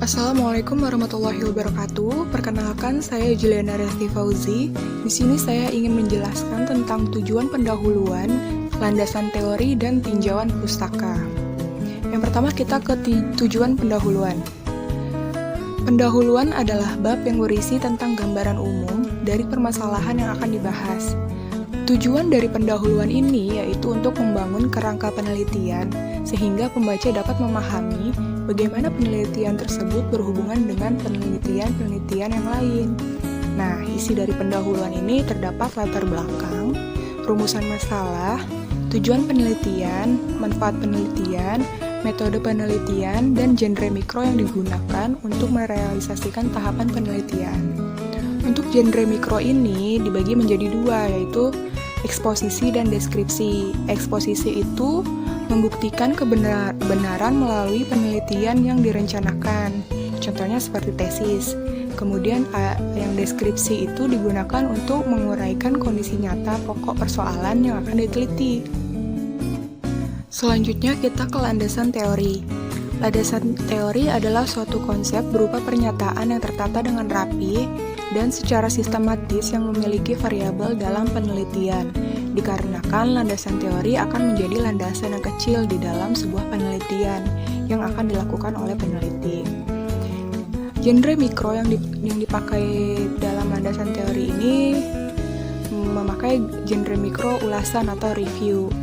Assalamualaikum warahmatullahi wabarakatuh. Perkenalkan, saya Juliana Resti Fauzi. Di sini saya ingin menjelaskan tentang tujuan pendahuluan, landasan teori, dan tinjauan pustaka. Yang pertama kita ke tujuan pendahuluan. Pendahuluan adalah bab yang berisi tentang gambaran umum dari permasalahan yang akan dibahas. Tujuan dari pendahuluan ini yaitu untuk membangun kerangka penelitian sehingga pembaca dapat memahami bagaimana penelitian tersebut berhubungan dengan penelitian-penelitian yang lain. Nah, isi dari pendahuluan ini terdapat latar belakang, rumusan masalah, tujuan penelitian, manfaat penelitian, metode penelitian, dan genre mikro yang digunakan untuk merealisasikan tahapan penelitian. Untuk genre mikro ini dibagi menjadi dua, yaitu eksposisi dan deskripsi. Eksposisi itu membuktikan kebenaran melalui penelitian yang direncanakan, contohnya seperti tesis. Kemudian yang deskripsi itu digunakan untuk menguraikan kondisi nyata pokok persoalan yang akan diteliti. Selanjutnya kita ke landasan teori. Landasan teori adalah suatu konsep berupa pernyataan yang tertata dengan rapi dan secara sistematis yang memiliki variabel dalam penelitian. Dikarenakan landasan teori akan menjadi landasan yang kecil di dalam sebuah penelitian yang akan dilakukan oleh peneliti. Genre mikro yang dipakai dalam landasan teori ini memakai genre mikro ulasan atau review.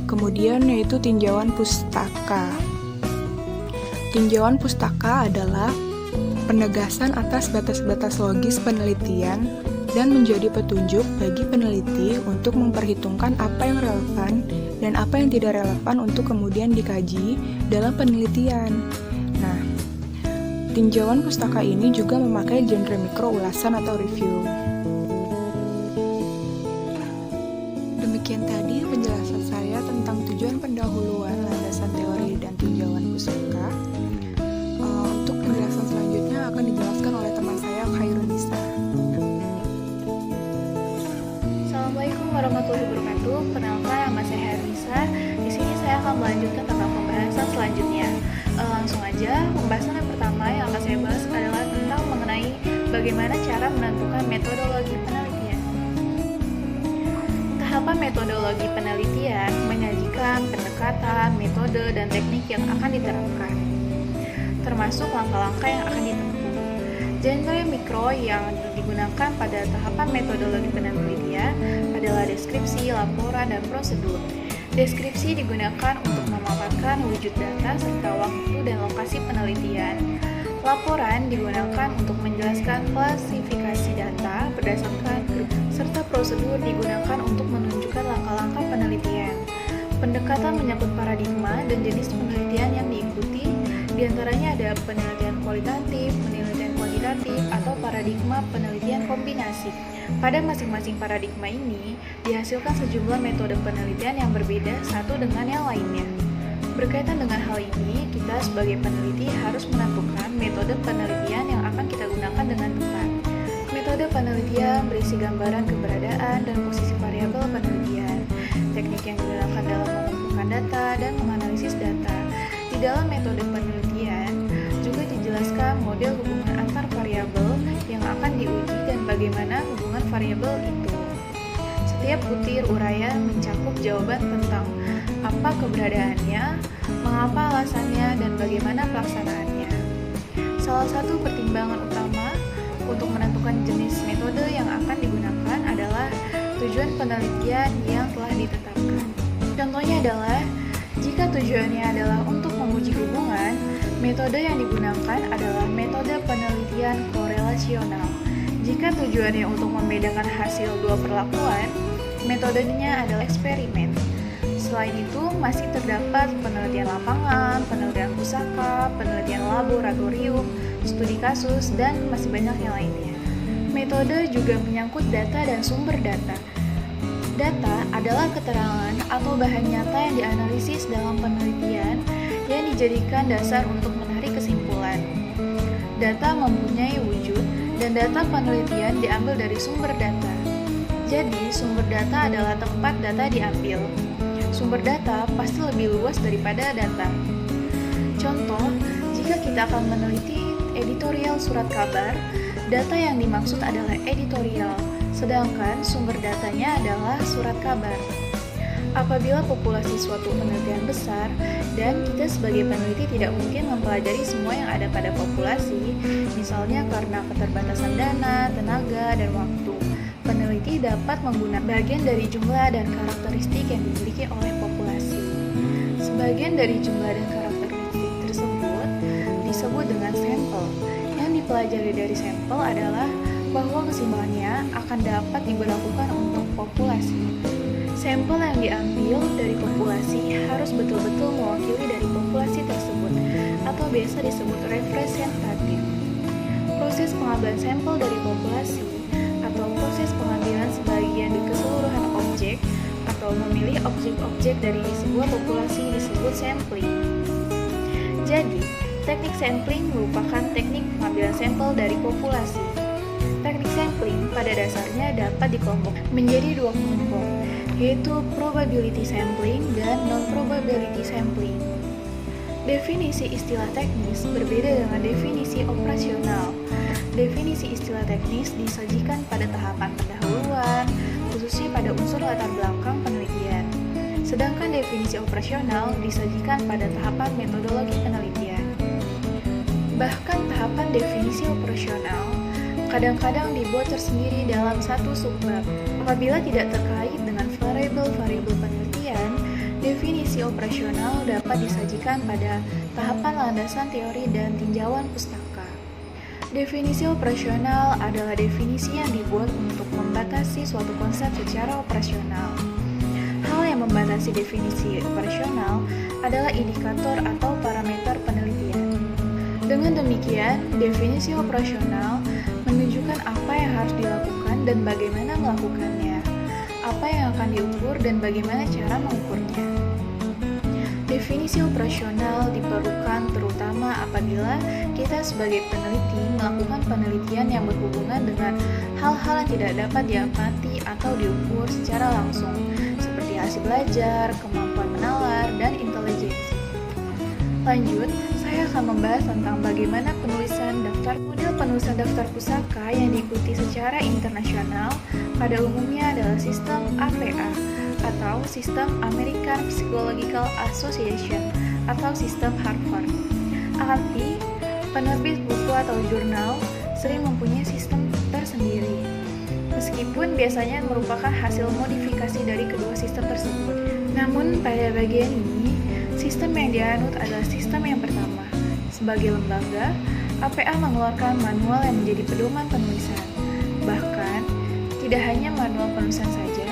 Kemudian yaitu tinjauan pustaka. Tinjauan pustaka adalah penegasan atas batas-batas logis penelitian dan menjadi petunjuk bagi peneliti untuk memperhitungkan apa yang relevan dan apa yang tidak relevan untuk kemudian dikaji dalam penelitian. Nah, tinjauan pustaka ini juga memakai genre mikro ulasan atau review. Demikian tadi penjelasan saya tentang tujuan pendahuluan, landasan teori, dan tinjauan pustaka. Untuk penjelasan selanjutnya akan dijelaskan oleh teman saya, Khairunisa. Assalamualaikum warahmatullahi wabarakatuh. Perkenalkan, nama saya Khairunisa. Di sini saya akan melanjutkan tentang pembahasan selanjutnya. Langsung aja, pembahasan yang pertama yang akan saya bahas adalah tentang mengenai bagaimana cara menentukan metodologi penelitian. Tahapan metodologi penelitian menyajikan pendekatan, metode, dan teknik yang akan diterapkan, termasuk langkah-langkah yang akan ditempuh. Genre mikro yang digunakan pada tahapan metodologi penelitian adalah deskripsi, laporan, dan prosedur. Deskripsi digunakan untuk memaparkan wujud data serta waktu dan lokasi penelitian. Laporan digunakan untuk menjelaskan klasifikasi data berdasarkan grup, serta prosedur digunakan untuk menunjukkan langkah-langkah penelitian. Pendekatan menyangkut paradigma dan jenis penelitian yang diikuti, diantaranya ada penelitian kualitatif, penelitian kuantitatif, atau paradigma penelitian kombinasi. Pada masing-masing paradigma ini, dihasilkan sejumlah metode penelitian yang berbeda satu dengan yang lainnya. Berkaitan dengan hal ini, kita sebagai peneliti harus menentukan metode penelitian yang akan kita gunakan dengan tepat. Metode penelitian berisi gambaran keberadaan dan posisi variabel penelitian, teknik yang digunakan dalam mengumpulkan data dan menganalisis data. Di dalam metode penelitian juga dijelaskan model hubungan antar variabel yang akan diuji dan bagaimana hubungan variabel itu. Setiap butir uraian mencakup jawaban tentang apa keberadaannya, mengapa alasannya, dan bagaimana pelaksanaannya. Salah satu pertimbangan utama untuk menentukan jenis metode yang akan digunakan adalah tujuan penelitian yang telah ditetapkan. Contohnya adalah, jika tujuannya adalah untuk menguji hubungan, metode yang digunakan adalah metode penelitian korelasional. Jika tujuannya untuk membedakan hasil dua perlakuan, metodenya adalah eksperimen. Selain itu, masih terdapat penelitian lapangan, penelitian pusaka, penelitian laboratorium, studi kasus, dan masih banyak yang lainnya. Metode juga menyangkut data dan sumber data. Data adalah keterangan atau bahan nyata yang dianalisis dalam penelitian yang dijadikan dasar untuk menarik kesimpulan. Data mempunyai wujud, dan data penelitian diambil dari sumber data. Jadi, sumber data adalah tempat data diambil. Sumber data pasti lebih luas daripada data. Contoh, jika Jika kita akan meneliti editorial surat kabar, data yang dimaksud adalah editorial, sedangkan sumber datanya adalah surat kabar. Apabila populasi suatu penelitian besar, dan kita sebagai peneliti tidak mungkin mempelajari semua yang ada pada populasi, misalnya karena keterbatasan dana, tenaga, dan waktu, peneliti dapat menggunakan bagian dari jumlah dan karakteristik yang dimiliki oleh populasi. Sebagian dari jumlah dan karakteristik tersebut disebut dengan sampel. Yang dipelajari dari sampel adalah bahwa kesimpulannya akan dapat diberlakukan untuk populasi. Sampel yang diambil dari populasi harus betul-betul mewakili dari populasi tersebut, atau biasa disebut representatif. Proses pengambilan sampel dari populasi atau proses pengambilan sebagian di keseluruhan objek atau memilih objek-objek dari sebuah populasi disebut sampling. Jadi, teknik sampling merupakan teknik pengambilan sampel dari populasi. Teknik sampling pada dasarnya dapat dikelompokkan menjadi dua kelompok, yaitu probability sampling dan non-probability sampling. Definisi istilah teknis berbeda dengan definisi operasional. Definisi istilah teknis disajikan pada tahapan pendahuluan, khususnya pada unsur latar belakang penelitian. Sedangkan definisi operasional disajikan pada tahapan metodologi penelitian. Bahkan tahapan definisi operasional kadang-kadang dibuat tersendiri dalam satu subbab. Apabila tidak terkait dengan variabel-variabel penelitian, definisi operasional dapat disajikan pada tahapan landasan teori dan tinjauan pustaka. Definisi operasional adalah definisi yang dibuat untuk membatasi suatu konsep secara operasional. Hal yang membatasi definisi operasional adalah indikator atau parameter penelitian. Dengan demikian, definisi operasional menunjukkan apa yang harus dilakukan dan bagaimana melakukannya, apa yang akan diukur dan bagaimana cara mengukurnya. Definisi operasional diperlukan terutama apabila kita sebagai peneliti melakukan penelitian yang berhubungan dengan hal-hal yang tidak dapat diamati atau diukur secara langsung, seperti hasil belajar, kemampuan menalar, dan intelijensi. Lanjut, saya akan membahas tentang bagaimana penulisan daftar. Model penulisan daftar pusaka yang diikuti secara internasional pada umumnya adalah sistem APA atau Sistem American Psychological Association atau sistem Harvard. Arti, penerbit buku atau jurnal sering mempunyai sistem tersendiri, meskipun biasanya merupakan hasil modifikasi dari kedua sistem tersebut. Namun pada bagian ini, sistem yang dianut adalah sistem yang pertama. Sebagai lembaga, APA mengeluarkan manual yang menjadi pedoman penulisan. Bahkan, tidak hanya manual penulisan saja,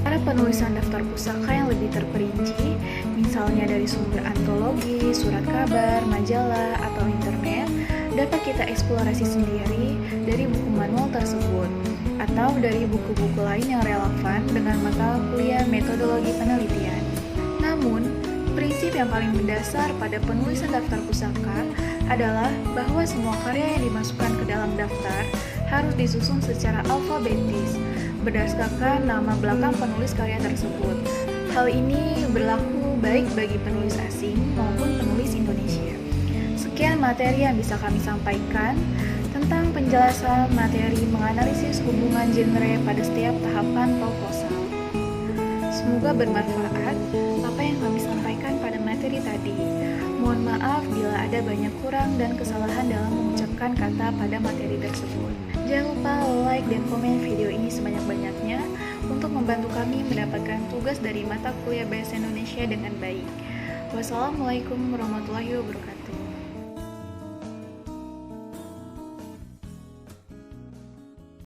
cara penulisan daftar pusaka yang lebih terperinci, misalnya dari sumber antologi, surat kabar, majalah, atau internet, dapat kita eksplorasi sendiri dari buku manual tersebut, atau dari buku-buku lain yang relevan dengan mata kuliah metodologi penelitian. Namun, prinsip yang paling mendasar pada penulisan daftar pusaka adalah bahwa semua karya yang dimasukkan ke dalam daftar harus disusun secara alfabetis, berdasarkan nama belakang penulis karya tersebut. Hal ini berlaku baik bagi penulis asing maupun penulis Indonesia. Sekian materi yang bisa kami sampaikan tentang penjelasan materi menganalisis hubungan genre pada setiap tahapan proposal. Semoga bermanfaat apa yang kami sampaikan pada materi tadi. Mohon maaf bila ada banyak kurang dan kesalahan dalam mengucapkan kata pada materi tersebut. Jangan lupa like dan komen video ini sebanyak-banyaknya untuk membantu kami mendapatkan tugas dari mata kuliah Bahasa Indonesia dengan baik. Wassalamualaikum warahmatullahi wabarakatuh.